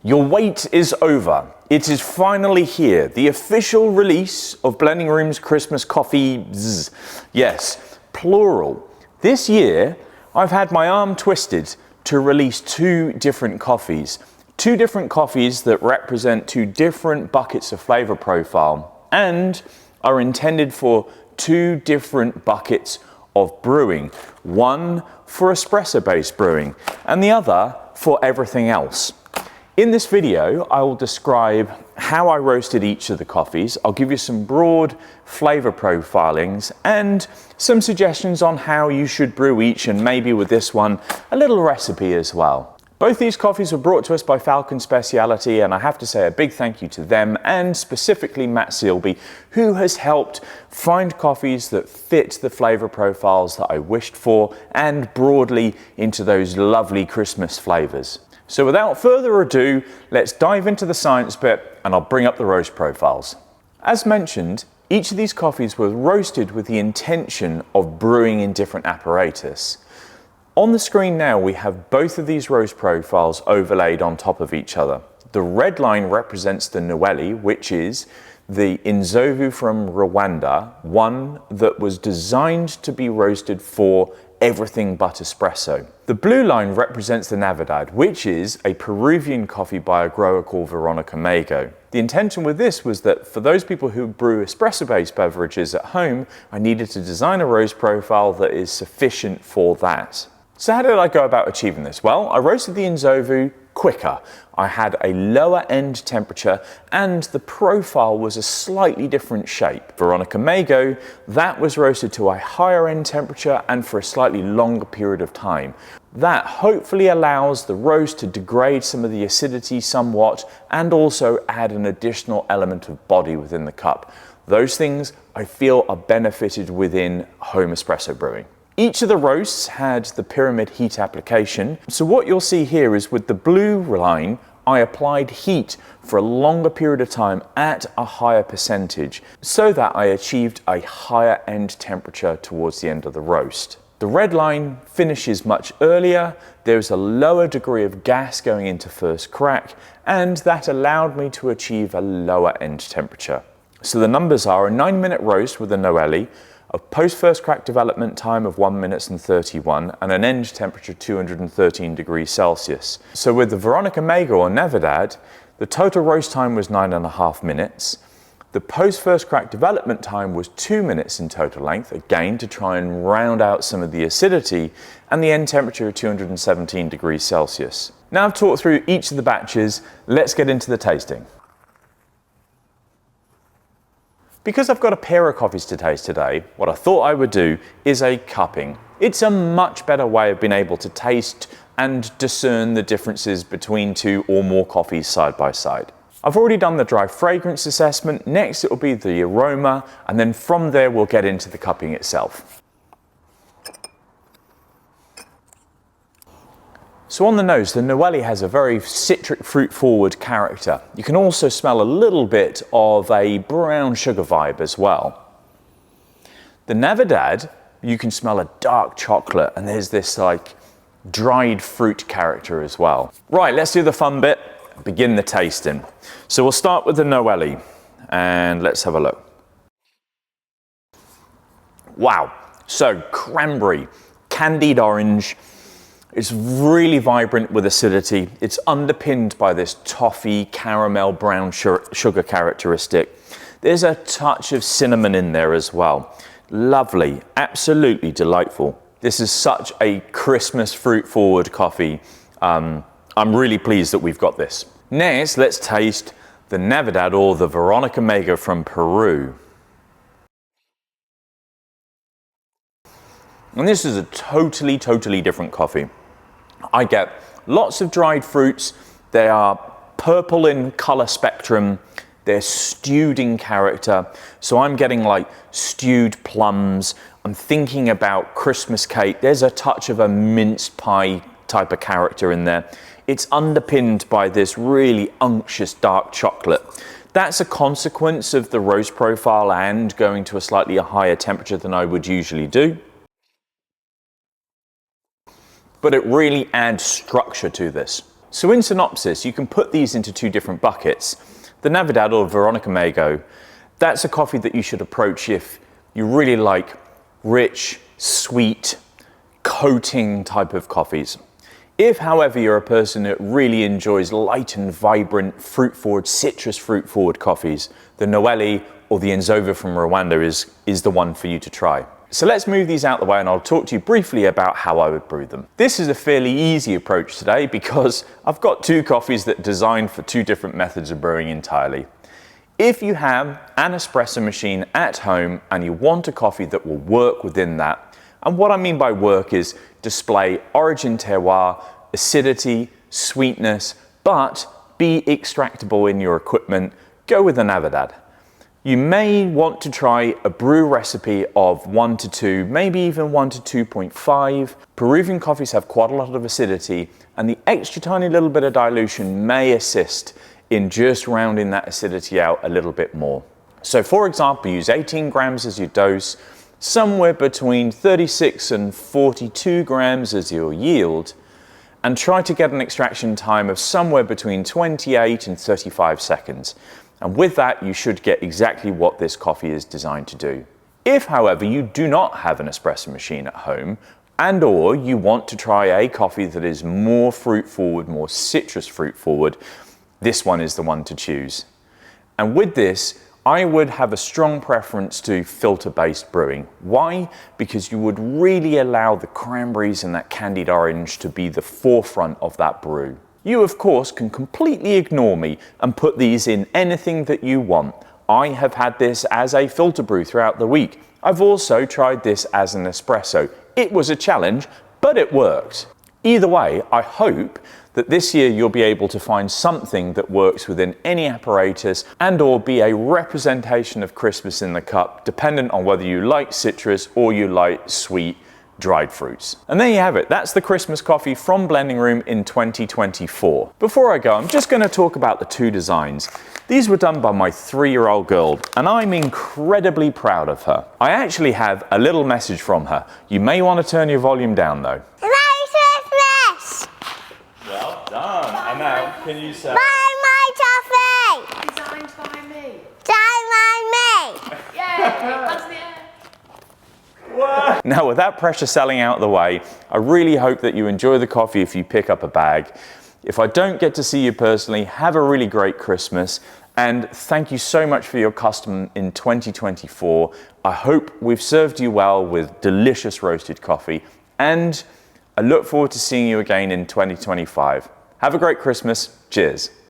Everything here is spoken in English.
Your wait is over. It is finally here. The official release of Blending Room's Christmas coffees. Yes, plural. This year, I've had my arm twisted to release two different coffees. Two different coffees that represent two different buckets of flavor profile and are intended for two different buckets of brewing. One for espresso-based brewing and the other for everything else. In this video, I will describe how I roasted each of the coffees. I'll give you some broad flavor profilings and some suggestions on how you should brew each, and maybe with this one, a little recipe as well. Both these coffees were brought to us by Falcon Speciality, and I have to say a big thank you to them and specifically Matt Sealby, who has helped find coffees that fit the flavor profiles that I wished for and broadly into those lovely Christmas flavors. So without further ado, let's dive into the science bit and I'll bring up the roast profiles. As mentioned, each of these coffees were roasted with the intention of brewing in different apparatus. On the screen now we have both of these roast profiles overlaid on top of each other. The red line represents the Noheli, which is the Inzovu from Rwanda, one that was designed to be roasted for everything but espresso. The blue line represents the Navidad, which is a Peruvian coffee by a grower called Veronica Mago. The intention with this was that for those people who brew espresso-based beverages at home, I needed to design a roast profile that is sufficient for that. So how did I go about achieving this? Well, I roasted the Inzovu quicker. I had a lower end temperature and the profile was a slightly different shape. Veronica Mago, that was roasted to a higher end temperature and for a slightly longer period of time. That hopefully allows the roast to degrade some of the acidity somewhat and also add an additional element of body within the cup. Those things I feel are benefited within home espresso brewing. Each of the roasts had the pyramid heat application. So what you'll see here is with the blue line, I applied heat for a longer period of time at a higher percentage so that I achieved a higher end temperature towards the end of the roast. The red line finishes much earlier. There's a lower degree of gas going into first crack, and that allowed me to achieve a lower end temperature. So the numbers are a 9-minute roast with a Noheli, a post first crack development time of 1 minute and 31, and an end temperature 213 degrees Celsius. So with the Veronica Mago or Navidad, the total roast time was 9.5 minutes. The post first crack development time was 2 minutes in total length, again to try and round out some of the acidity, and the end temperature of 217 degrees Celsius. Now I've talked through each of the batches, let's get into the tasting. Because I've got a pair of coffees to taste today, what I thought I would do is a cupping. It's a much better way of being able to taste and discern the differences between two or more coffees side by side. I've already done the dry fragrance assessment, next it will be the aroma, and then from there we'll get into the cupping itself. So on the nose, the Noheli has a very citric fruit forward character. You can also smell a little bit of a brown sugar vibe as well. The Navidad, you can smell a dark chocolate and there's this like dried fruit character as well. Right, let's do the fun bit, begin the tasting. So we'll start with the Noheli and let's have a look. Wow, so cranberry, candied orange. It's really vibrant with acidity. It's underpinned by this toffee, caramel, brown sugar characteristic. There's a touch of cinnamon in there as well. Lovely, absolutely delightful. This is such a Christmas fruit forward coffee. I'm really pleased that we've got this. Next, let's taste the Navidad or the Veronica Mago from Peru. And this is a totally different coffee. I get lots of dried fruits. They are purple in color spectrum. They're stewed in character. So I'm getting like stewed plums. I'm thinking about Christmas cake. There's a touch of a mince pie type of character in there. It's underpinned by this really unctuous dark chocolate. That's a consequence of the roast profile and going to a slightly higher temperature than I would usually do. But it really adds structure to this. So in synopsis, you can put these into two different buckets. The Navidad or Veronica Mago, that's a coffee that you should approach if you really like rich, sweet, coating type of coffees. If, however, you're a person that really enjoys light and vibrant, fruit-forward, citrus fruit-forward coffees, the Noheli or the Enzova from Rwanda is the one for you to try. So let's move these out the way and I'll talk to you briefly about how I would brew them. This is a fairly easy approach today because I've got two coffees that are designed for two different methods of brewing entirely. If you have an espresso machine at home and you want a coffee that will work within that, and what I mean by work is display origin terroir, acidity, sweetness, but be extractable in your equipment, go with the Navidad. You may want to try a brew recipe of 1 to 2, maybe even 1 to 2.5. Peruvian coffees have quite a lot of acidity, and the extra tiny little bit of dilution may assist in just rounding that acidity out a little bit more. So for example, use 18 grams as your dose, somewhere between 36 and 42 grams as your yield, and try to get an extraction time of somewhere between 28 and 35 seconds. And with that, you should get exactly what this coffee is designed to do. If, however, you do not have an espresso machine at home, and or you want to try a coffee that is more fruit forward, more citrus fruit forward, this one is the one to choose. And with this, I would have a strong preference to filter-based brewing. Why? Because you would really allow the cranberries and that candied orange to be the forefront of that brew. You, of course, can completely ignore me and put these in anything that you want. I have had this as a filter brew throughout the week. I've also tried this as an espresso. It was a challenge, but it worked. Either way, I hope that this year you'll be able to find something that works within any apparatus and or be a representation of Christmas in the cup, dependent on whether you like citrus or you like sweet dried fruits. And there you have it. That's the Christmas coffee from Blending Room in 2024. Before I go, I'm just going to talk about the two designs. These were done by my 3-year-old girl, and I'm incredibly proud of her. I actually have a little message from her. You may want to turn your volume down though. Merry Christmas! Well done. And now, can you say... Buy my toffee! Designed by me. Done by me! Yay! Hands in the air. Now, with that pressure selling out of the way, I really hope that you enjoy the coffee if you pick up a bag. If I don't get to see you personally, have a really great Christmas, and thank you so much for your custom in 2024. I hope we've served you well with delicious roasted coffee, and I look forward to seeing you again in 2025. Have a great Christmas. Cheers.